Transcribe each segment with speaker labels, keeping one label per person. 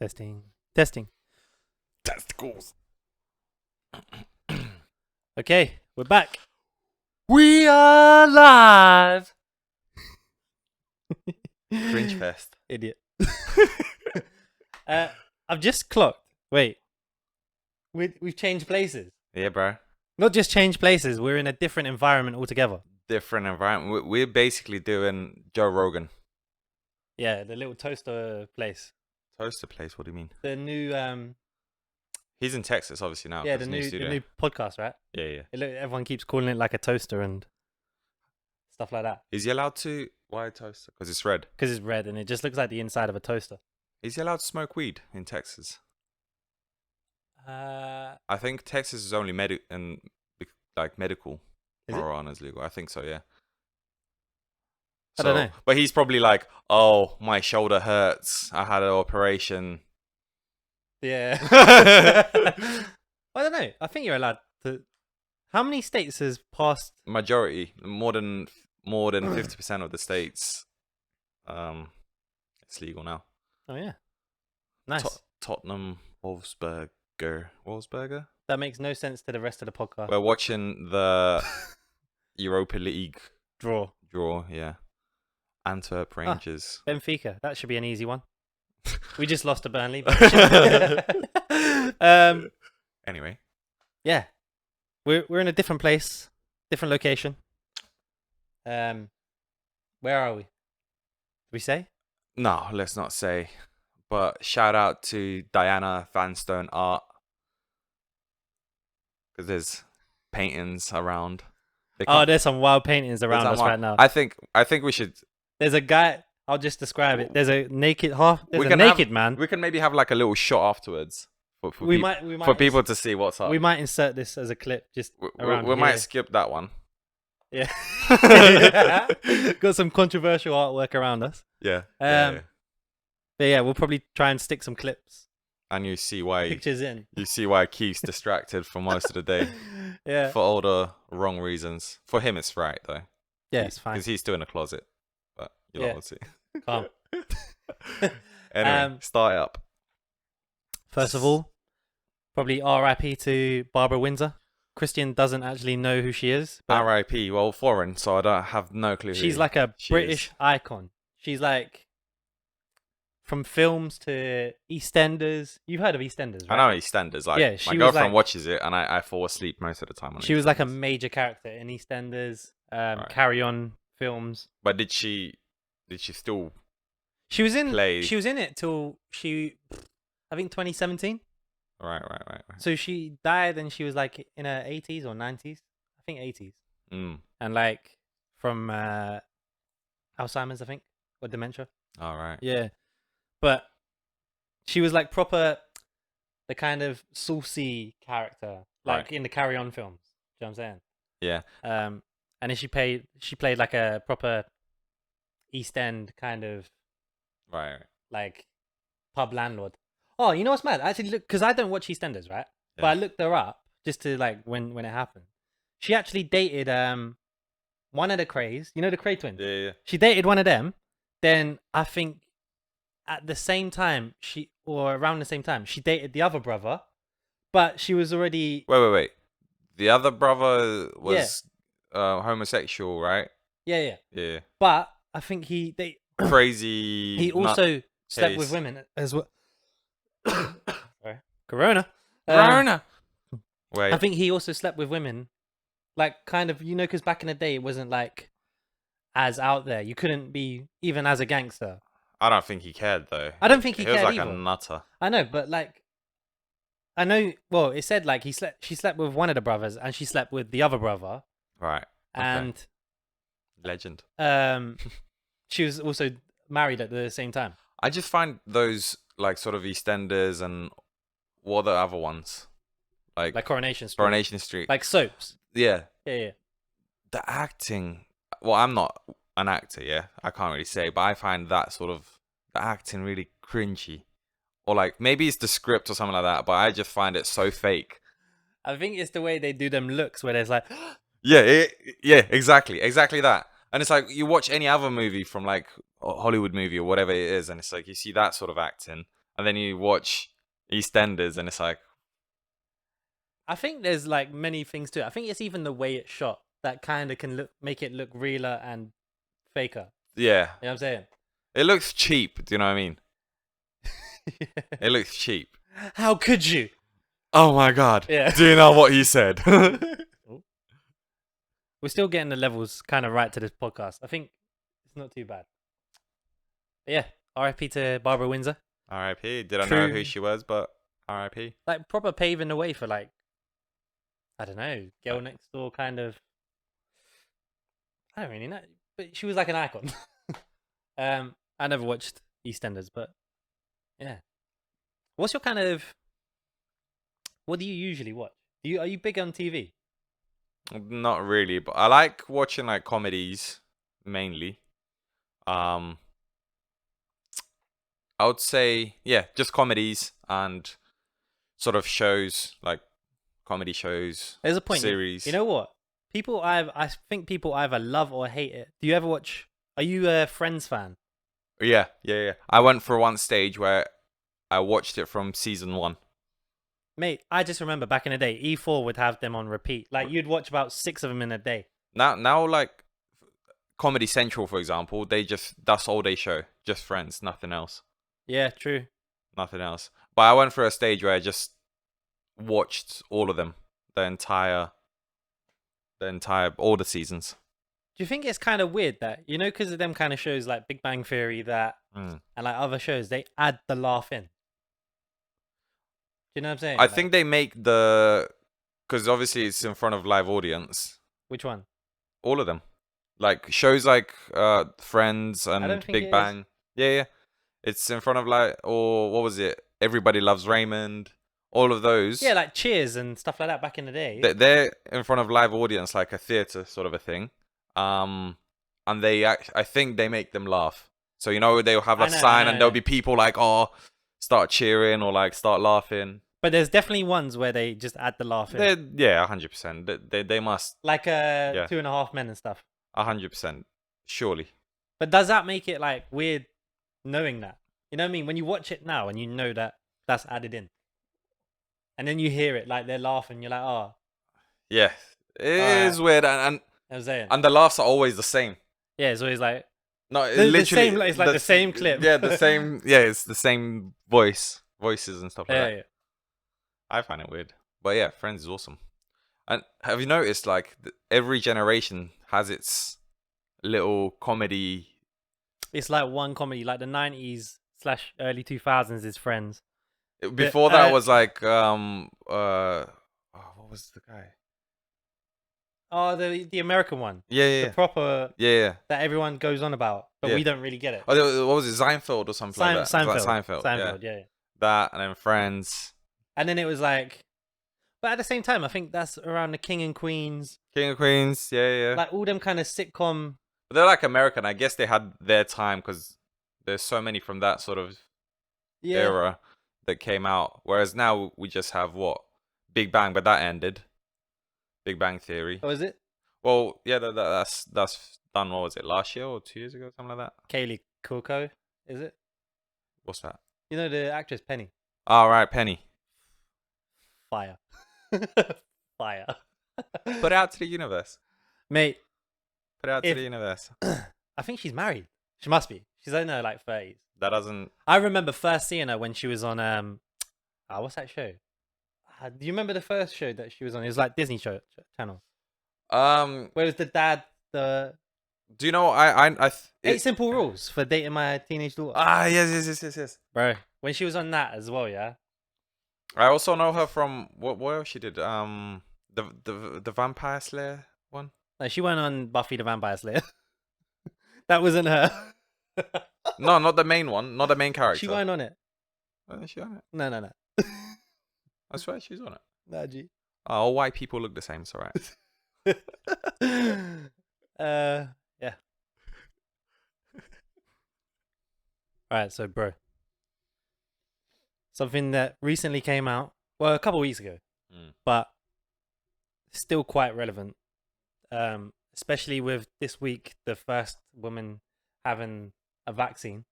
Speaker 1: Testing. Testing.
Speaker 2: Testicles.
Speaker 1: Okay, we're back.
Speaker 2: We are live. Cringe fest.
Speaker 1: Idiot. I've just clocked. Wait. We've changed places.
Speaker 2: Yeah, bro.
Speaker 1: Not just changed places. We're in a different environment altogether.
Speaker 2: Different environment. We're basically doing Joe Rogan.
Speaker 1: Yeah, the little toaster place.
Speaker 2: Toaster place? What do you mean?
Speaker 1: The new
Speaker 2: He's in Texas, obviously, now.
Speaker 1: yeah,
Speaker 2: 'cause
Speaker 1: the
Speaker 2: new
Speaker 1: new
Speaker 2: studio.
Speaker 1: the new podcast, right?
Speaker 2: Yeah.
Speaker 1: Everyone keeps calling it like a toaster and stuff like that
Speaker 2: Is he allowed to... Why toaster? Because it's red.
Speaker 1: because it's red and it just looks like the inside of a toaster.
Speaker 2: Is he allowed to smoke weed in Texas?
Speaker 1: Uh,
Speaker 2: I think Texas is only medical.
Speaker 1: Is it?
Speaker 2: Marijuana is legal. I think so, yeah.
Speaker 1: I don't know.
Speaker 2: But he's probably like, oh, my shoulder hurts. I had an operation.
Speaker 1: yeah. I don't know. I think you're allowed to. How many states has passed?
Speaker 2: Majority, more than 50% of the states, it's legal now.
Speaker 1: Oh yeah, nice.
Speaker 2: Tottenham, Wolfsberger.
Speaker 1: That makes no sense to the rest of the podcast.
Speaker 2: We're watching the Europa League
Speaker 1: Draw.
Speaker 2: yeah. Antwerp Rangers.
Speaker 1: Benfica. That should be an easy one. We just lost to Burnley. But
Speaker 2: Anyway,
Speaker 1: yeah, we're in a different place, different location. Where are we? Did we say?
Speaker 2: no, let's not say. But shout out to Diana Vanstone Art. Because there's paintings around.
Speaker 1: There's some wild paintings around us right now.
Speaker 2: I think we should.
Speaker 1: There's a guy. I'll just describe it. There's a naked man.
Speaker 2: We can maybe have like a little shot afterwards for people to see what's up.
Speaker 1: We might insert this as a clip just around
Speaker 2: we
Speaker 1: here.
Speaker 2: might skip that one.
Speaker 1: Yeah. Got some controversial artwork around us.
Speaker 2: Yeah.
Speaker 1: But yeah, we'll probably try and stick some clips,
Speaker 2: And you see why
Speaker 1: pictures in.
Speaker 2: you see why Keith's distracted for most of the day
Speaker 1: Yeah.
Speaker 2: for all the wrong reasons. For him, it's right though.
Speaker 1: Yeah, it's fine.
Speaker 2: Because he's still in a closet, but you'll
Speaker 1: Yeah.
Speaker 2: not see.
Speaker 1: Calm.
Speaker 2: Anyway, start it up.
Speaker 1: First of all, probably R.I.P. to Barbara Windsor. Hristiyan doesn't actually know who she is. But
Speaker 2: R.I.P. Well, foreign, so I don't have no clue.
Speaker 1: she's
Speaker 2: who
Speaker 1: like a
Speaker 2: she
Speaker 1: British
Speaker 2: is.
Speaker 1: icon. She's like from films to EastEnders. You've heard of EastEnders,
Speaker 2: I
Speaker 1: right?
Speaker 2: know EastEnders. Like,
Speaker 1: Yeah, she
Speaker 2: my
Speaker 1: was
Speaker 2: girlfriend
Speaker 1: like-
Speaker 2: watches it, and I fall asleep most of the time on it.
Speaker 1: She was like a major character in EastEnders,
Speaker 2: Right.
Speaker 1: Carry On films.
Speaker 2: But did she still?
Speaker 1: She was in.
Speaker 2: Play.
Speaker 1: She was in it till I think 2017.
Speaker 2: Right.
Speaker 1: So she died, and she was like in her 80s or 90s. I think 80s,
Speaker 2: Mm.
Speaker 1: and like from Alzheimer's, I think, or dementia.
Speaker 2: All right.
Speaker 1: Yeah, but she was like proper the kind of saucy character, like
Speaker 2: Right.
Speaker 1: in the Carry On films. Do you know what I'm saying?
Speaker 2: Yeah.
Speaker 1: And then she played like a proper East End kind of
Speaker 2: Right.
Speaker 1: like pub landlord. Oh, you know what's mad? Actually, look, because I don't watch EastEnders, right? But
Speaker 2: Yeah.
Speaker 1: I looked her up just to like when it happened. She actually dated one of the Crays. You know the Cray twins.
Speaker 2: Yeah.
Speaker 1: She dated one of them. Then I think at the same time around the same time she dated the other brother, but she was already
Speaker 2: Wait. The other brother was homosexual, right?
Speaker 1: yeah.
Speaker 2: Yeah.
Speaker 1: But I think they
Speaker 2: Crazy.
Speaker 1: he also slept with
Speaker 2: case.
Speaker 1: women as well. Sorry, Corona.
Speaker 2: Corona. Wait.
Speaker 1: I think he also slept with women, like kind of because back in the day it wasn't like as out there. You couldn't be even as a gangster.
Speaker 2: I don't think he cared though.
Speaker 1: I don't think he
Speaker 2: was
Speaker 1: cared
Speaker 2: like
Speaker 1: either.
Speaker 2: a nutter.
Speaker 1: I know, but like, I know. Well, it said like she slept with one of the brothers, and she slept with the other brother,
Speaker 2: Right. Okay.
Speaker 1: and
Speaker 2: Legend.
Speaker 1: she was also married at the same time.
Speaker 2: I just find those like sort of EastEnders and what are the other ones? Like
Speaker 1: Coronation Street.
Speaker 2: Coronation Street.
Speaker 1: Like soaps.
Speaker 2: Yeah.
Speaker 1: Yeah.
Speaker 2: The acting. Well, I'm not an actor, yeah. I can't really say, but I find that sort of the acting really cringy. Or like maybe it's the script or something like that, but I just find it so fake.
Speaker 1: I think it's the way they do them looks where there's like,
Speaker 2: Yeah, exactly that. And it's like you watch any other movie from like a Hollywood movie or whatever it is, and it's like you see that sort of acting, and then you watch EastEnders, and it's like,
Speaker 1: I think there's like many things to it. I think it's even the way it's shot that kind of can make it look realer and faker.
Speaker 2: yeah,
Speaker 1: You know what I'm saying?
Speaker 2: it looks cheap. Do you know what I mean? It looks cheap.
Speaker 1: How could you?
Speaker 2: Oh my god!
Speaker 1: Yeah.
Speaker 2: Do you know what he said?
Speaker 1: We're still getting the levels kind of right to this podcast. I think it's not too bad. But yeah, R.I.P. to Barbara Windsor.
Speaker 2: R.I.P. Did I know
Speaker 1: True.
Speaker 2: who she was? But R.I.P.
Speaker 1: Like proper paving the way for like, I don't know, girl next door kind of. I don't really know, but she was like an icon. I never watched EastEnders, but yeah. What's your kind of? What do you usually watch? Are you big on TV?
Speaker 2: Not really, but I like watching like comedies mainly. I would say, yeah, just comedies and sort of shows, like comedy shows,
Speaker 1: There's a point.
Speaker 2: series.
Speaker 1: You know what? I think people either love or hate it. Do you ever watch? Are you a Friends fan?
Speaker 2: Yeah. I went for one stage where I watched it from season 1.
Speaker 1: Mate, I just remember back in the day, E4 would have them on repeat. Like you'd watch about 6 of them in a day.
Speaker 2: Now, like Comedy Central, for example, that's all they show, just Friends, nothing else,
Speaker 1: Yeah, true.
Speaker 2: nothing else. But I went for a stage where I just watched all of them, all the seasons.
Speaker 1: Do you think it's kind of weird that, because of them kind of shows like Big Bang Theory and like other shows, they add the laugh in? Do you know what I'm saying?
Speaker 2: I
Speaker 1: Like,
Speaker 2: think they make because obviously it's in front of live audience.
Speaker 1: which one?
Speaker 2: All of them, like shows like Friends
Speaker 1: I don't
Speaker 2: and
Speaker 1: think
Speaker 2: Big
Speaker 1: it
Speaker 2: Bang. Yeah. It's in front of or what was it? Everybody Loves Raymond. All of those.
Speaker 1: Yeah, like Cheers and stuff like that back in the day.
Speaker 2: They're in front of live audience, like a theater sort of a thing. And I think they make them laugh. So they'll have a sign, and there'll be people like, oh, start cheering or like start laughing.
Speaker 1: But there's definitely ones where they just add the laugh in.
Speaker 2: Yeah, 100%. They must.
Speaker 1: Like 2.5 Men and stuff.
Speaker 2: 100%, surely.
Speaker 1: But does that make it like weird knowing that? You know what I mean? When you watch it now and you know that that's added in, and then you hear it like they're laughing, you're like, oh,
Speaker 2: Yeah, it is weird, and
Speaker 1: I'm saying,
Speaker 2: and the laughs are always the same.
Speaker 1: yeah, it's always like
Speaker 2: No, it's
Speaker 1: the
Speaker 2: literally
Speaker 1: same. It's like the same clip.
Speaker 2: Yeah, the same. Yeah, it's the same voices and stuff like that.
Speaker 1: Yeah.
Speaker 2: I find it weird, but yeah, Friends is awesome. And have you noticed, like, every generation has its little comedy?
Speaker 1: It's like one comedy, like the 90s / early 2000s is Friends.
Speaker 2: Before that was like what was the guy?
Speaker 1: Oh, the American one.
Speaker 2: Yeah.
Speaker 1: The proper
Speaker 2: Yeah.
Speaker 1: that everyone goes on about, but we don't really get it.
Speaker 2: Oh, what was it? Seinfeld or something like that?
Speaker 1: Seinfeld, yeah.
Speaker 2: That, and then Friends.
Speaker 1: And then it was like, but at the same time, I think that's around the King and Queens.
Speaker 2: King of Queens, yeah.
Speaker 1: Like all them kind of sitcom.
Speaker 2: But they're like American. I guess they had their time because there's so many from that sort of era that came out. Whereas now we just have Big Bang, but that ended. Big Bang Theory.
Speaker 1: Oh, is it?
Speaker 2: Well, yeah, that's done. What was it, last year or 2 years ago, something like that?
Speaker 1: Kaylee Cuoco, is it?
Speaker 2: What's that?
Speaker 1: You know the actress Penny.
Speaker 2: Oh, right, Penny.
Speaker 1: Fire. Fire.
Speaker 2: Put it out to the universe.
Speaker 1: Mate.
Speaker 2: Put it out to the universe.
Speaker 1: I think she's married. She must be. She's in her like 30s.
Speaker 2: That doesn't.
Speaker 1: I remember first seeing her when she was on what's that show? Do you remember the first show that she was on? It was like Disney channel. Where was the dad?
Speaker 2: Do you know? I
Speaker 1: 8 Simple Rules for dating my teenage daughter.
Speaker 2: Yes.
Speaker 1: Bro, when she was on that as well, yeah.
Speaker 2: I also know her from what else she did? The Vampire Slayer one.
Speaker 1: No, she went on Buffy the Vampire Slayer. That wasn't her.
Speaker 2: No, not the main one. Not the main character.
Speaker 1: She went on it.
Speaker 2: Is she on it?
Speaker 1: No.
Speaker 2: I swear she's on it.
Speaker 1: Nah, G.
Speaker 2: All white people look the same. It's alright.
Speaker 1: Yeah. Alright, so bro. Something that recently came out, well, a couple weeks ago, but still quite relevant. Especially with this week, the first woman having a vaccine.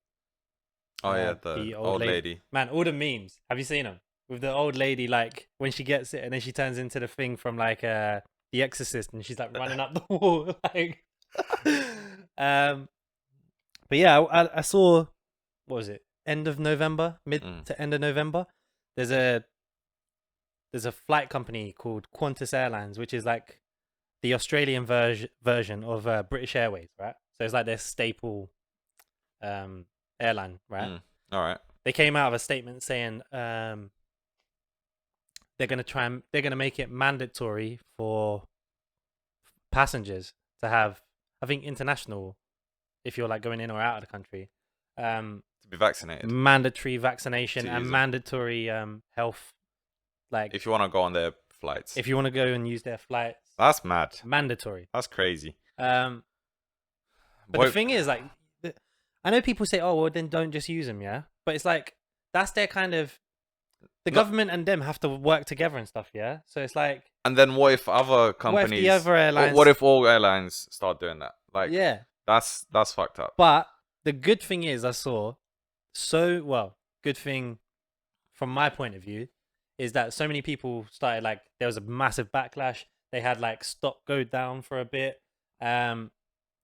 Speaker 2: Oh yeah, the old lady.
Speaker 1: Man, all the memes. Have you seen them? With the old lady, like when she gets it, and then she turns into the thing from like The Exorcist, and she's like running up the wall, like. um, but yeah, I saw, what was it? End of November, mid to end of November. There's a flight company called Qantas Airlines, which is like the Australian version of British Airways, right? So it's like their staple airline, right?
Speaker 2: All right.
Speaker 1: They came out of a statement saying they're gonna make it mandatory for passengers to have, I think, international, if you're like going in or out of the country,
Speaker 2: To be vaccinated.
Speaker 1: mandatory vaccination
Speaker 2: To
Speaker 1: and
Speaker 2: use it.
Speaker 1: mandatory health, like
Speaker 2: If you want to go on their flights.
Speaker 1: if you want to go and use their flights,
Speaker 2: That's mad.
Speaker 1: mandatory.
Speaker 2: That's crazy.
Speaker 1: But the thing is, like, I know people say, "Oh, well, then don't just use them," yeah. But it's like that's their kind of the government and them have to work together and stuff, yeah. So it's like,
Speaker 2: and then what if other companies?
Speaker 1: what if the other airlines?
Speaker 2: What if all airlines start doing that? Like,
Speaker 1: yeah,
Speaker 2: that's fucked up.
Speaker 1: But the good thing is, good thing from my point of view is that so many people started, like, there was a massive backlash. They had like stock go down for a bit. They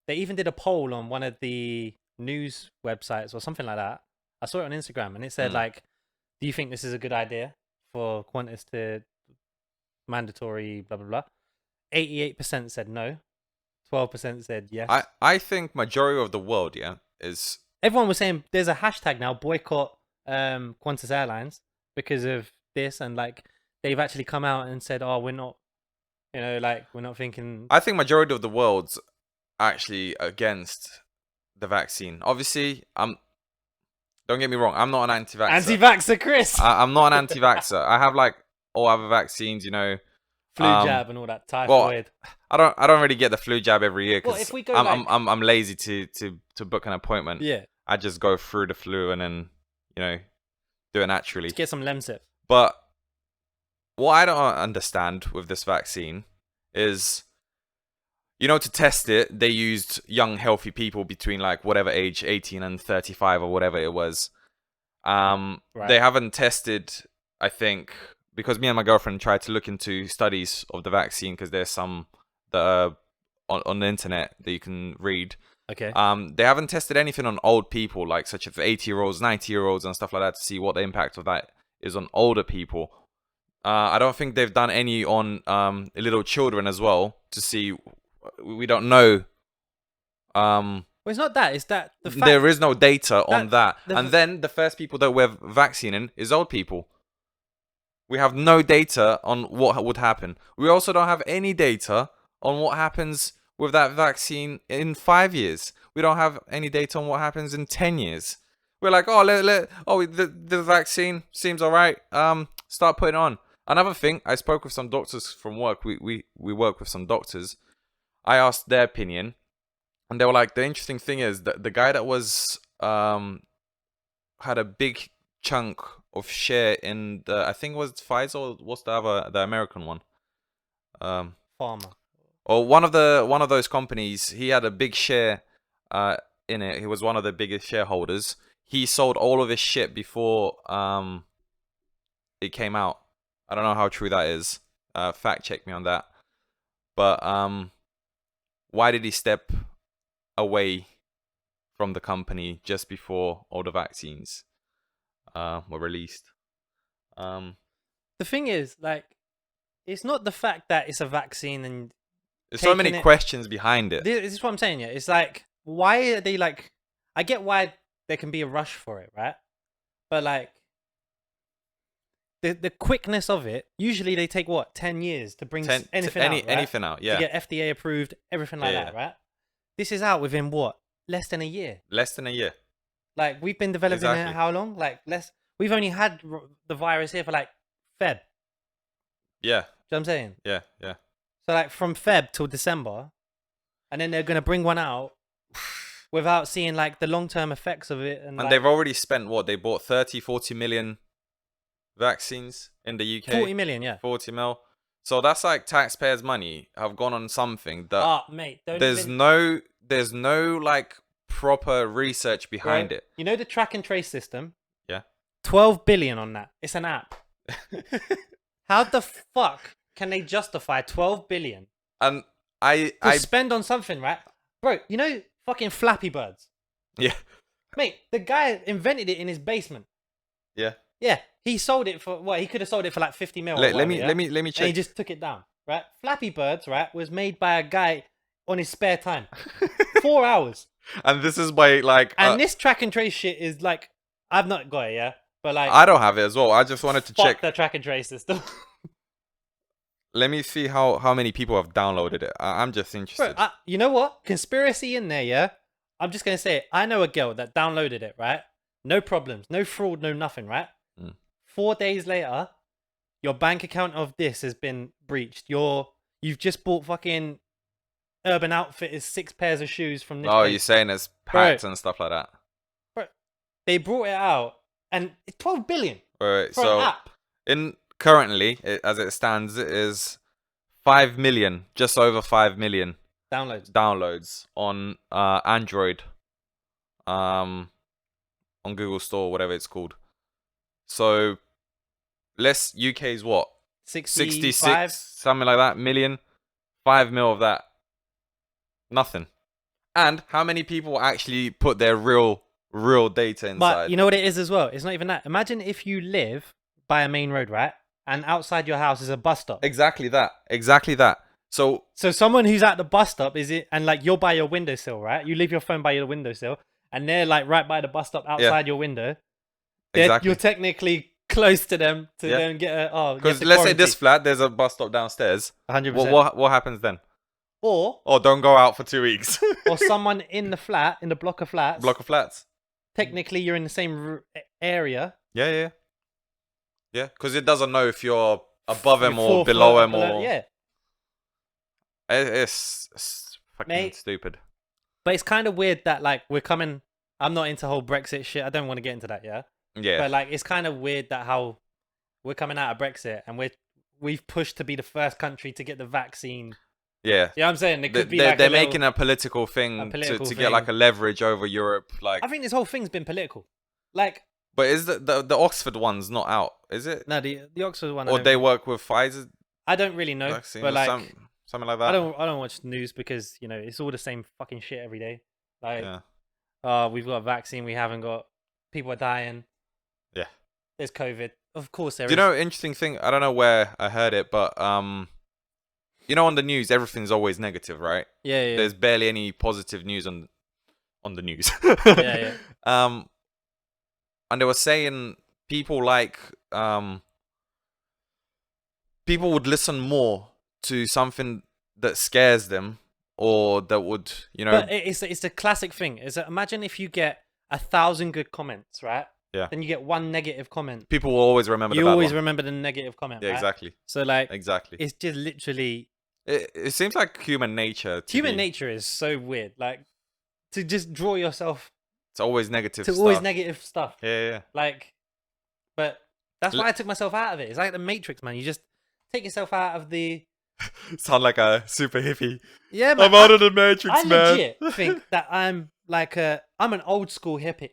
Speaker 1: even did a poll on one of the news websites or something like that. I saw it on Instagram, and it said like, do you think this is a good idea for Qantas to mandatory blah blah blah? 88% said no. 12% said yes.
Speaker 2: I think majority of the world, is
Speaker 1: everyone was saying there's a hashtag now, boycott Qantas Airlines because of this, and like they've actually come out and said, oh, we're not, we're not thinking.
Speaker 2: I think majority of the world's actually against the vaccine. Obviously, don't get me wrong, I'm not an anti-vaxxer.
Speaker 1: Anti-vaxxer, Chris.
Speaker 2: I'm not an anti-vaxxer. I have like all other vaccines,
Speaker 1: flu jab and all that, typhoid.
Speaker 2: Well, I don't really get the flu jab every year because
Speaker 1: if we go
Speaker 2: I'm lazy to book an appointment.
Speaker 1: Yeah.
Speaker 2: I just go through the flu and then do it naturally.
Speaker 1: Just get some Lemsip.
Speaker 2: But what I don't understand with this vaccine is, to test it, they used young, healthy people between like whatever age, 18 and 35 or whatever it was.
Speaker 1: Right.
Speaker 2: They haven't tested, I think, because me and my girlfriend tried to look into studies of the vaccine because there's some that are on the internet that you can read.
Speaker 1: Okay.
Speaker 2: They haven't tested anything on old people, like such as 80-year-olds, 90-year-olds and stuff like that to see what the impact of that is on older people. I don't think they've done any on little children as well to see. We don't know.
Speaker 1: Well, it's not that. It's that the fact
Speaker 2: there is no data on that. And then the first people that we're vaccinating is old people. We have no data on what would happen. We also don't have any data on what happens with that vaccine in 5 years. We don't have any data on what happens in 10 years. We're like, the vaccine seems all right. Start putting it on. Another thing, I spoke with some doctors from work. We work with some doctors. I asked their opinion, and they were like, the interesting thing is that the guy that was had a big chunk of share in the, I think it was Pfizer or what's the American one?
Speaker 1: Pharma.
Speaker 2: Or one of those companies. He had a big share in it. He was one of the biggest shareholders. He sold all of his shit before it came out. I don't know how true that is. Fact check me on that. But why did he step away from the company just before all the vaccines were released?
Speaker 1: The thing is, like, it's not the fact that it's a vaccine and
Speaker 2: there's so many questions behind it.
Speaker 1: This is what I'm saying. Yeah, it's like, why are they like? I get why there can be a rush for it, right? But like, the quickness of it. Usually they take 10 years to bring anything out. Right?
Speaker 2: Anything out, yeah.
Speaker 1: To get FDA approved, everything like that, right? This is out within less than a year.
Speaker 2: Less than a year.
Speaker 1: Like, we've been developing it how long? Like, we've only had the virus here for like Feb.
Speaker 2: Yeah.
Speaker 1: Do you know what I'm saying?
Speaker 2: Yeah.
Speaker 1: So like from Feb till December, and then they're gonna bring one out without seeing like the long-term effects of it. And like,
Speaker 2: they've already spent they bought 30-40 million vaccines in the UK.
Speaker 1: 40 million, yeah.
Speaker 2: 40 mil. So that's like taxpayers' money have gone on something that
Speaker 1: mate,
Speaker 2: there's no like proper research behind
Speaker 1: Bro,
Speaker 2: it.
Speaker 1: You know the track and trace system?
Speaker 2: Yeah.
Speaker 1: 12 billion on that. It's an app. How the fuck can they justify 12 billion
Speaker 2: And
Speaker 1: to
Speaker 2: I
Speaker 1: spend on something, right? Bro, you know fucking Flappy Birds?
Speaker 2: yeah.
Speaker 1: Mate, the guy invented it in his basement.
Speaker 2: Yeah.
Speaker 1: Yeah, he sold it for what? He could have sold it for like 50 mil.
Speaker 2: Let
Speaker 1: or
Speaker 2: me
Speaker 1: whatever,
Speaker 2: let me
Speaker 1: And
Speaker 2: check.
Speaker 1: he just took it down, right? Flappy Birds, right, was made by a guy on his spare time. 4 hours.
Speaker 2: And this is by like
Speaker 1: And this track and trace shit is like, I've not got it, yeah? But like,
Speaker 2: I don't have it as well. I just wanted to
Speaker 1: fuck
Speaker 2: check.
Speaker 1: the track and trace system.
Speaker 2: Let me see how many people have downloaded it. I'm just
Speaker 1: Bro,
Speaker 2: interested.
Speaker 1: you know what? Conspiracy in there, yeah? I'm just going to say it. I know a girl that downloaded it, right? No problems, no fraud, no nothing, right? 4 days later, your bank account of this has been breached. You've just bought fucking Urban Outfitters 6 pairs of shoes from this
Speaker 2: Oh,
Speaker 1: place.
Speaker 2: you're saying it's
Speaker 1: Bro.
Speaker 2: packed and stuff like that.
Speaker 1: Bro, they brought it out, and it's 12 billion
Speaker 2: Right.
Speaker 1: for
Speaker 2: So
Speaker 1: an app.
Speaker 2: currently, as it stands, it is 5 million, just over 5 million downloads on Android, on Google Store, whatever it's called. So UK's what? 66,
Speaker 1: 65.
Speaker 2: something like that, million. 5 mil of that. Nothing. And how many people actually put their real data inside?
Speaker 1: But you know what it is as well? It's not even that. Imagine if you live by a main road, right? And outside your house is a bus stop.
Speaker 2: Exactly that. Exactly that. So
Speaker 1: someone who's at the bus stop and like you're by your windowsill, right? You leave your phone by your windowsill, and they're like right by the bus stop outside your window.
Speaker 2: exactly.
Speaker 1: You're technically close to them to
Speaker 2: Yeah.
Speaker 1: then get
Speaker 2: Because let's say this flat, there's a bus stop downstairs.
Speaker 1: 100%.
Speaker 2: What happens then?
Speaker 1: Or
Speaker 2: Don't go out for 2 weeks.
Speaker 1: or someone in the flat, in the block of flats.
Speaker 2: Block of flats.
Speaker 1: Technically, you're in the same area.
Speaker 2: Yeah. Yeah, because it doesn't know if you're above him
Speaker 1: You're
Speaker 2: or
Speaker 1: 4
Speaker 2: below
Speaker 1: foot
Speaker 2: him or...
Speaker 1: Yeah.
Speaker 2: It's fucking
Speaker 1: Mate.
Speaker 2: stupid.
Speaker 1: But it's kind of weird that like we're coming. I'm not into whole Brexit shit. I don't want to get into that. Yeah.
Speaker 2: Yeah.
Speaker 1: But like it's kind of weird that how we're coming out of Brexit and we've pushed to be the first country to get the vaccine.
Speaker 2: Yeah.
Speaker 1: You know what I'm saying? It could be
Speaker 2: they're making a political thing to get like a leverage over Europe. Like,
Speaker 1: I think this whole thing's been political. Like,
Speaker 2: but is the Oxford one's not out? Is it?
Speaker 1: no, the Oxford one.
Speaker 2: Or they work with Pfizer
Speaker 1: I don't really know,
Speaker 2: vaccine
Speaker 1: but
Speaker 2: or
Speaker 1: like
Speaker 2: something like that.
Speaker 1: I don't watch news because you know it's all the same fucking shit every day. Like, we've got a vaccine, we haven't got. People are dying.
Speaker 2: Yeah.
Speaker 1: There's COVID. Of course there is.
Speaker 2: Do you know, interesting thing? I don't know where I heard it, but you know, on the news, everything's always negative, right?
Speaker 1: Yeah.
Speaker 2: There's barely any positive news on the news.
Speaker 1: Yeah.
Speaker 2: And they were saying people like people would listen more to something that scares them or that would, you know.
Speaker 1: But it's a classic thing. Is that imagine if you get 1,000 good comments, right?
Speaker 2: Yeah.
Speaker 1: Then you get one negative comment.
Speaker 2: People will always remember.
Speaker 1: You
Speaker 2: the
Speaker 1: always
Speaker 2: bad one.
Speaker 1: remember the negative comment.
Speaker 2: Yeah,
Speaker 1: right?
Speaker 2: exactly.
Speaker 1: So like,
Speaker 2: exactly.
Speaker 1: it's just literally.
Speaker 2: It seems like human nature.
Speaker 1: Human nature is so weird. Like to just draw yourself.
Speaker 2: It's always negative.
Speaker 1: To always negative stuff.
Speaker 2: Yeah.
Speaker 1: Like, but that's why I took myself out of it. It's like the Matrix, man. You just take yourself out of the.
Speaker 2: Sound like a super hippie.
Speaker 1: Yeah, man.
Speaker 2: I'm out of the Matrix, man.
Speaker 1: I legit think that I'm like I'm an old school hippie.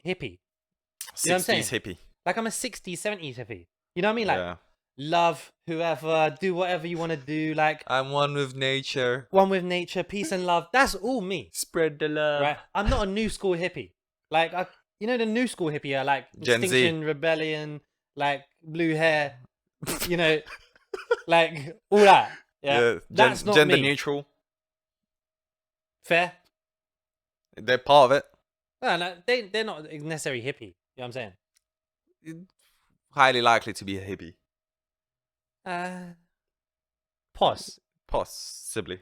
Speaker 1: You know what I'm saying?
Speaker 2: 60s hippie.
Speaker 1: Like I'm a 60s, 70s hippie. You know what I mean? Like love whoever, do whatever you want to do. Like
Speaker 2: I'm one with nature.
Speaker 1: One with nature, peace and love. That's all me.
Speaker 2: Spread the love.
Speaker 1: Right? I'm not a new school hippie. Like you know the new school hippie are like
Speaker 2: Gen
Speaker 1: Extinction
Speaker 2: Z.
Speaker 1: Rebellion, like blue hair, you know, like all that. Yeah. That's not
Speaker 2: gender
Speaker 1: me.
Speaker 2: neutral.
Speaker 1: Fair.
Speaker 2: They're part of it.
Speaker 1: No, they're not necessarily hippie. You know what I'm saying?
Speaker 2: Highly likely to be a hippie. Possibly.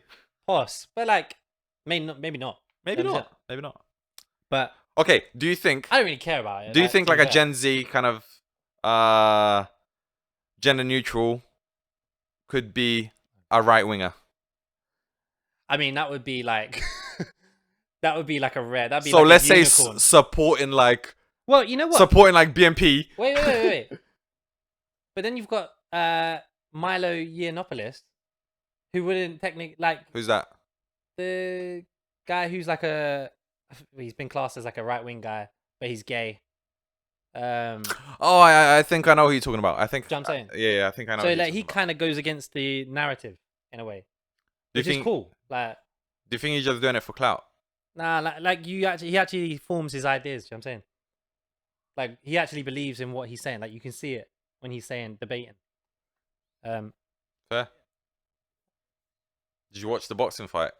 Speaker 1: But like, maybe not.
Speaker 2: Maybe
Speaker 1: You know
Speaker 2: not.
Speaker 1: what I'm
Speaker 2: Maybe not.
Speaker 1: But
Speaker 2: Okay, do you think...
Speaker 1: I don't really care about it.
Speaker 2: Do you think
Speaker 1: to
Speaker 2: like
Speaker 1: be
Speaker 2: a
Speaker 1: fair.
Speaker 2: Gen Z kind of gender neutral could be a right winger?
Speaker 1: I mean, that would be like that would be like a rare. That'd be
Speaker 2: So
Speaker 1: like
Speaker 2: let's
Speaker 1: a
Speaker 2: say
Speaker 1: unicorn.
Speaker 2: supporting like
Speaker 1: Well, you know what?
Speaker 2: supporting like BNP.
Speaker 1: Wait. But then you've got Milo Yiannopoulos, who wouldn't technically like
Speaker 2: Who's that?
Speaker 1: the guy who's like a he's been classed as like a right wing guy, but he's gay.
Speaker 2: Oh, I think I know who you're talking about. I think.
Speaker 1: Do you know what I'm saying?
Speaker 2: Yeah, I think I know.
Speaker 1: So
Speaker 2: who you're
Speaker 1: like he
Speaker 2: talking about.
Speaker 1: kind of goes against the narrative in a way,
Speaker 2: Do you
Speaker 1: which is
Speaker 2: think?
Speaker 1: cool. Like,
Speaker 2: Do you think he's just doing it for clout?
Speaker 1: nah, like he actually forms his ideas. Do you know what I'm saying? Like he actually believes in what he's saying. Like you can see it when he's saying debating.
Speaker 2: Fair. Did you watch the boxing fight?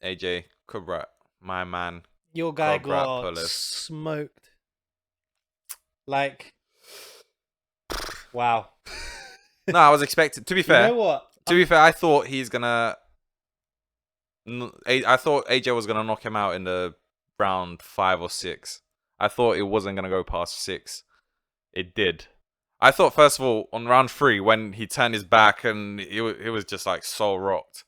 Speaker 2: AJ Kubrat, my man.
Speaker 1: Your guy
Speaker 2: Kubrat
Speaker 1: got
Speaker 2: Pulev.
Speaker 1: smoked. Like, wow.
Speaker 2: No, I was expecting. To be fair,
Speaker 1: You know what?
Speaker 2: I thought he's gonna. I thought AJ was gonna knock him out in the round 5 or 6. I thought it wasn't gonna go past 6. It did. I thought first of all on round 3 when he turned his back and he was just like so rocked.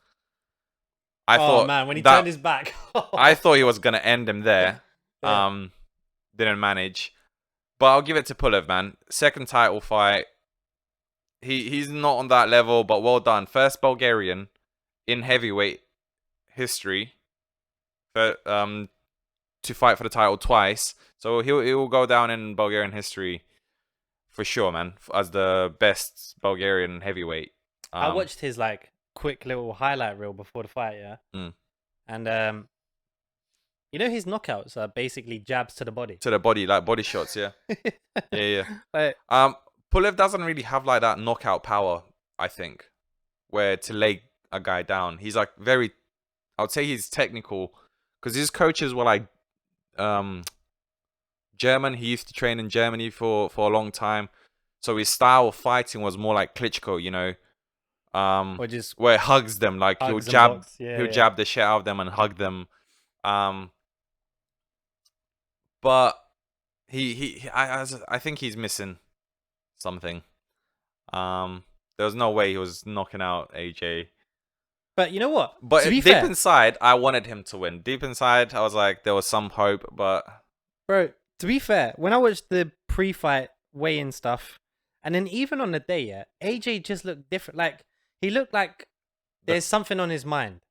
Speaker 2: I thought
Speaker 1: man, when he
Speaker 2: that,
Speaker 1: turned his back,
Speaker 2: I thought he was gonna end him there.
Speaker 1: Yeah.
Speaker 2: Didn't manage. But I'll give it to Pulev, man. Second title fight. He's not on that level, but well done. First Bulgarian in heavyweight history to fight for the title twice. So he will go down in Bulgarian history for sure, man, as the best Bulgarian heavyweight.
Speaker 1: I watched his like quick little highlight reel before the fight, yeah. And you know his knockouts are basically jabs to the body.
Speaker 2: To the body, like body shots, yeah. yeah.
Speaker 1: Like,
Speaker 2: Pulev doesn't really have like that knockout power, I think, where to lay a guy down. He's like very, I would say he's technical, because his coaches were like German. He used to train in Germany for a long time, so his style of fighting was more like Klitschko, you know,
Speaker 1: or just
Speaker 2: where it hugs them, like he'll
Speaker 1: hugs and
Speaker 2: jab,
Speaker 1: box. Yeah,
Speaker 2: he'll
Speaker 1: yeah.
Speaker 2: jab the shit out of them and hug them. But I think he's missing something. There was no way he was knocking out AJ.
Speaker 1: But you know what?
Speaker 2: But
Speaker 1: to be
Speaker 2: deep
Speaker 1: fair,
Speaker 2: inside, I wanted him to win. Deep inside, I was like, there was some hope, but
Speaker 1: bro, to be fair, when I watched the pre-fight weigh-in stuff, and then even on the day, yeah, AJ just looked different. Like he looked like there's something on his mind.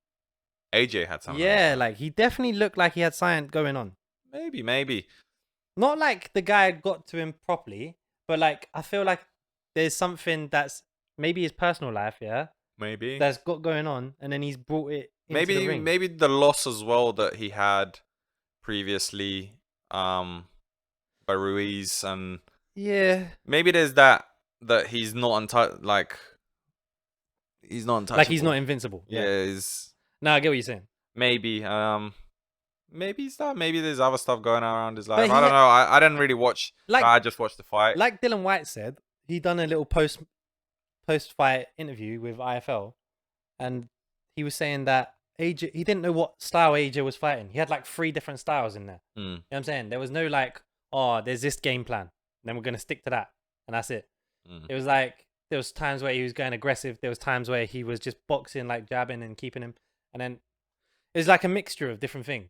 Speaker 2: AJ had something.
Speaker 1: Yeah, like he definitely looked like he had something going on.
Speaker 2: Maybe.
Speaker 1: Not like the guy got to him properly, but like I feel like there's something that's maybe his personal life, yeah,
Speaker 2: Maybe.
Speaker 1: that's got going on, and then he's brought it into the ring.
Speaker 2: Maybe the loss as well that he had previously, by Ruiz, and
Speaker 1: Yeah,
Speaker 2: maybe there's that he's not like he's not untouchable.
Speaker 1: like he's not invincible.
Speaker 2: Yeah, he's
Speaker 1: No, I get what you're saying.
Speaker 2: maybe maybe it's that. Maybe there's other stuff going on around his life.
Speaker 1: But
Speaker 2: I don't know. I didn't really watch.
Speaker 1: Like-
Speaker 2: I just watched the fight.
Speaker 1: Like Dylan White said, he done a little post-fight interview with IFL, and he was saying that AJ, he didn't know what style AJ was fighting. He had like 3 different styles in there. You know what I'm saying? There was no like, oh, there's this game plan, then we're gonna stick to that, and that's it. It was like there was times where he was going aggressive. There was times where he was just boxing, like jabbing and keeping him, and then it was like a mixture of different things.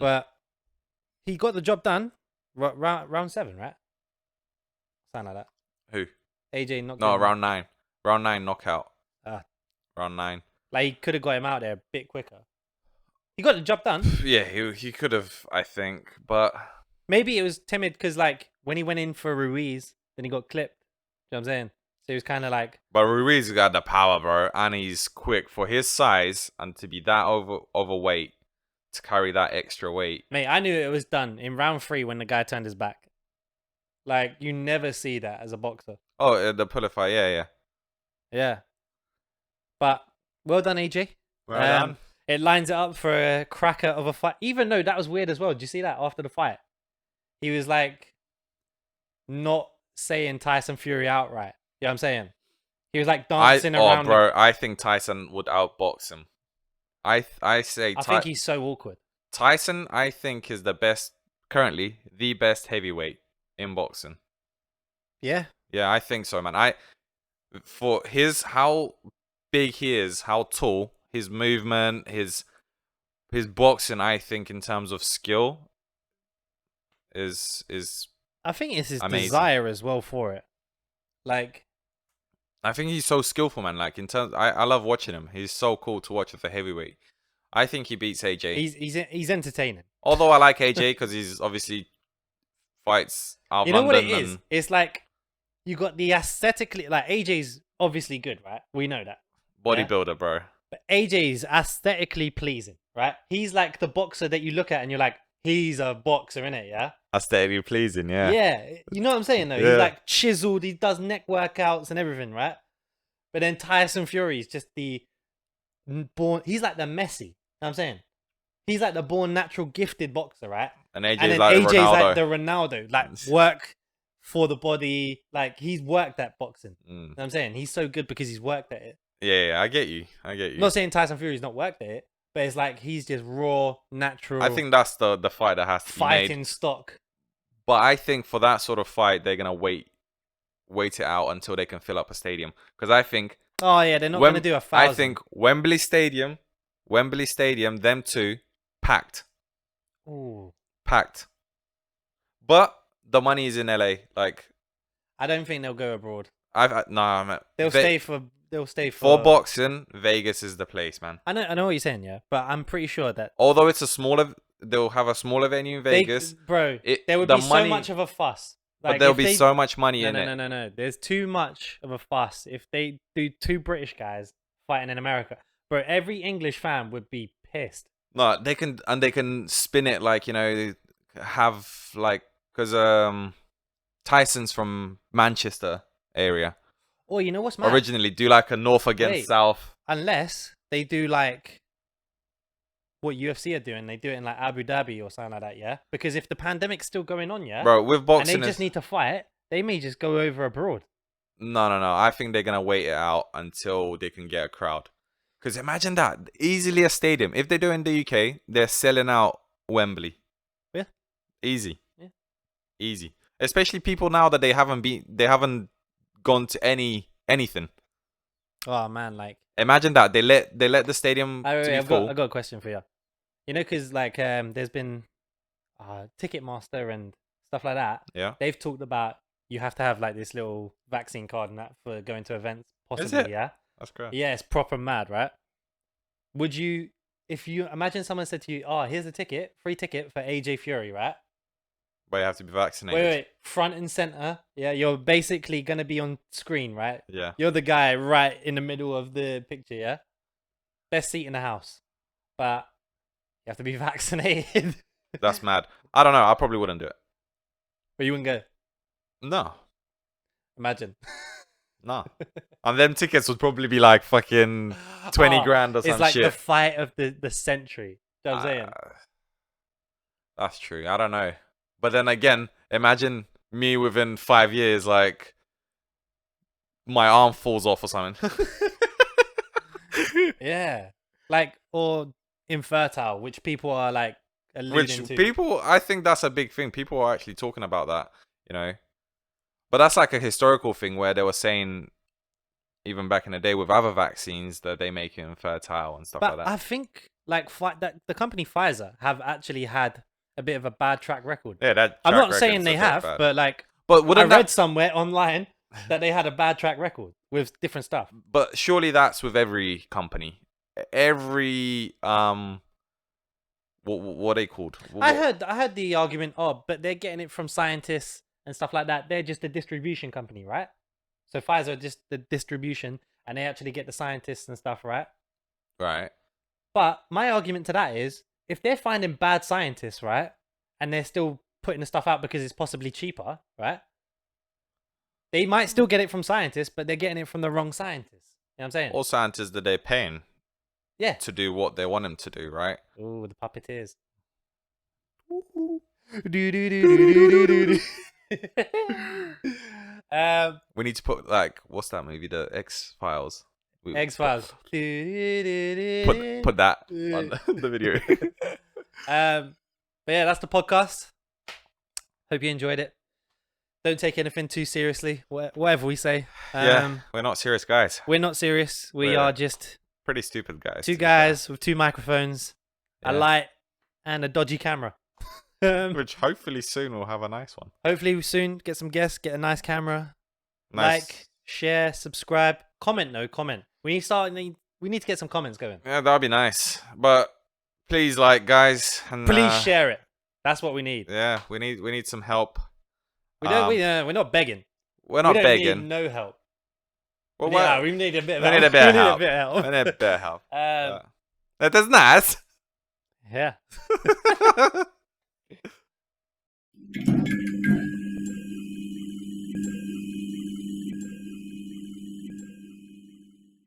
Speaker 1: But he got the job done. Round 7, right? Something like that.
Speaker 2: Who?
Speaker 1: AJ knocked
Speaker 2: No,
Speaker 1: him out.
Speaker 2: round 9. Round 9 knockout.
Speaker 1: Ah.
Speaker 2: Round 9.
Speaker 1: Like he could have got him out there a bit quicker. He got the job done.
Speaker 2: Yeah, he could have, I think, but
Speaker 1: Maybe it was timid because like when he went in for Ruiz, then he got clipped. You know what I'm saying? So he was kind of like,
Speaker 2: Ruiz got the power, bro, and he's quick for his size and to be that overweight, to carry that extra weight.
Speaker 1: mate, I knew it was done in round 3 when the guy turned his back. Like you never see that as a boxer.
Speaker 2: Oh, the Pulev fight, yeah.
Speaker 1: Yeah. But well done, AJ.
Speaker 2: Well done.
Speaker 1: It lines it up for a cracker of a fight. Even though that was weird as well. Did you see that after the fight? He was like not saying Tyson Fury outright. You know what I'm saying? He was like dancing around.
Speaker 2: Bro, I think Tyson would outbox him. I
Speaker 1: think he's so awkward.
Speaker 2: Tyson, I think, is currently the best heavyweight in boxing.
Speaker 1: Yeah.
Speaker 2: Yeah, I think so, man. For how big he is, how tall, his movement, his boxing, I think in terms of skill is
Speaker 1: I think it's his
Speaker 2: amazing.
Speaker 1: desire as well for it. Like,
Speaker 2: I think he's so skillful, man. Like in terms, I love watching him. He's so cool to watch as a heavyweight. I think he beats AJ.
Speaker 1: He's entertaining.
Speaker 2: Although I like AJ because he's obviously fights out
Speaker 1: You know
Speaker 2: London.
Speaker 1: what it is? It's like you got the aesthetically, like AJ's obviously good, right? We know that.
Speaker 2: Bodybuilder, bro.
Speaker 1: But AJ's aesthetically pleasing, right? He's like the boxer that you look at and you're like, he's a boxer, innit? Yeah.
Speaker 2: Aesthetically pleasing, yeah.
Speaker 1: Yeah. You know what I'm saying though?
Speaker 2: Yeah.
Speaker 1: He's like chiseled. He does neck workouts and everything, right? But then Tyson Fury is just the born. He's like the Messi. You know what I'm saying? He's like the born natural gifted boxer, right?
Speaker 2: And AJ's
Speaker 1: And then
Speaker 2: like
Speaker 1: AJ's
Speaker 2: Ronaldo.
Speaker 1: like the Ronaldo, like work for the body. Like he's worked at boxing. You know what I'm saying? He's so good because he's worked at it.
Speaker 2: Yeah, I get you.
Speaker 1: I'm not saying Tyson Fury's not worked at it, but it's like he's just raw, natural.
Speaker 2: I think that's the fight that has to be
Speaker 1: fighting
Speaker 2: made.
Speaker 1: stock.
Speaker 2: But I think for that sort of fight, they're gonna wait it out until they can fill up a stadium. Because I think.
Speaker 1: Oh yeah, they're not gonna do 1,000.
Speaker 2: I think Wembley Stadium, them two, packed.
Speaker 1: Ooh.
Speaker 2: Packed. But the money is in LA. Like,
Speaker 1: I don't think they'll go abroad.
Speaker 2: They'll
Speaker 1: stay for
Speaker 2: boxing. Vegas is the place, man.
Speaker 1: I know what you're saying, yeah, but I'm pretty sure that
Speaker 2: Although it's they'll have a smaller venue in Vegas.
Speaker 1: there would be so much of a fuss.
Speaker 2: But
Speaker 1: Like,
Speaker 2: there'll be so much money in it.
Speaker 1: No. There's too much of a fuss if they do two British guys fighting in America. Bro, every English fan would be pissed.
Speaker 2: No, they can spin it like, have like, because Tyson's from Manchester area.
Speaker 1: Or you know what's mad?
Speaker 2: Originally, do like a north against south.
Speaker 1: Unless they do like what UFC are doing, they do it in like Abu Dhabi or something like that, yeah? Because if the pandemic's still going on, yeah?
Speaker 2: Bro, with boxing...
Speaker 1: And they just need to fight, they may just go over abroad.
Speaker 2: No. I think they're going to wait it out until they can get a crowd. Because imagine that. Easily a stadium. If they do in the UK, they're selling out Wembley.
Speaker 1: Yeah.
Speaker 2: Easy.
Speaker 1: Yeah.
Speaker 2: Easy. Especially people now that they haven't gone to anything.
Speaker 1: Oh man, like
Speaker 2: imagine that they let the stadium be full.
Speaker 1: I've got a question for you. You know, because like there's been Ticketmaster and stuff like that.
Speaker 2: Yeah.
Speaker 1: They've talked about you have to have like this little vaccine card and that for going to events, possibly.
Speaker 2: Is it?
Speaker 1: Yeah.
Speaker 2: That's great.
Speaker 1: Yeah, it's proper mad, right? Would you, if you imagine someone said to you, "Oh, here's a ticket, free ticket for AJ Fury," right?
Speaker 2: But you have to be vaccinated.
Speaker 1: Wait, front and center. Yeah, you're basically gonna be on screen, right?
Speaker 2: Yeah.
Speaker 1: You're the guy right in the middle of the picture, yeah. Best seat in the house, but you have to be vaccinated.
Speaker 2: That's mad. I don't know. I probably wouldn't do it.
Speaker 1: But you wouldn't go.
Speaker 2: No.
Speaker 1: Imagine.
Speaker 2: No. And them tickets would probably be like fucking 20 grand or some shit.
Speaker 1: It's like the fight of the century. You know what I'm saying?
Speaker 2: That's true. I don't know. But then again, imagine me within 5 years, like, my arm falls off or something.
Speaker 1: Yeah. Like, or infertile, which people are like alluding to.
Speaker 2: I think that's a big thing. People are actually talking about that, you know. But that's like a historical thing where they were saying, even back in the day with other vaccines, that they make you infertile and stuff like that.
Speaker 1: I think like that the company Pfizer have actually had a bit of a bad track record.
Speaker 2: Yeah,
Speaker 1: I'm not saying they have, but like, I read somewhere online that they had a bad track record with different stuff.
Speaker 2: But surely that's with every company. Every what are they called?
Speaker 1: I heard the argument. Oh, but they're getting it from scientists and stuff like that. They're just a distribution company, right? So Pfizer are just the distribution, and they actually get the scientists and stuff, right?
Speaker 2: Right.
Speaker 1: But my argument to that is, if they're finding bad scientists, right, and they're still putting the stuff out because it's possibly cheaper, right? They might still get it from scientists, but they're getting it from the wrong scientists. You know what I'm saying?
Speaker 2: Or scientists that they're paying.
Speaker 1: Yeah.
Speaker 2: To do what they want them to do, right?
Speaker 1: Ooh, the puppeteers.
Speaker 2: We need to put like, what's that movie? The X-Files.
Speaker 1: X-Files.
Speaker 2: Put that on the video.
Speaker 1: But yeah, that's the podcast. Hope you enjoyed it. Don't take anything too seriously, whatever we say.
Speaker 2: Yeah, we're not serious guys.
Speaker 1: We're not serious. We're are just
Speaker 2: pretty stupid guys.
Speaker 1: Two guys with two microphones, a light, and a dodgy camera.
Speaker 2: Which hopefully soon we'll have a nice one.
Speaker 1: Hopefully soon get some guests, get a nice camera.
Speaker 2: Nice.
Speaker 1: Like, share, subscribe, comment. No comment. We need to get some comments going.
Speaker 2: Yeah, that'd be nice. But Please like, guys, and
Speaker 1: Please share it. That's what we need.
Speaker 2: yeah, we need some help.
Speaker 1: We're not begging.
Speaker 2: We're not
Speaker 1: we don't
Speaker 2: begging.
Speaker 1: need no help.
Speaker 2: Well,
Speaker 1: Yeah, we need a bit of
Speaker 2: we
Speaker 1: help.
Speaker 2: need a bit of
Speaker 1: We need
Speaker 2: help.
Speaker 1: a bit of help.
Speaker 2: We need a bit of help.
Speaker 1: Um,
Speaker 2: That is nice.
Speaker 1: yeah.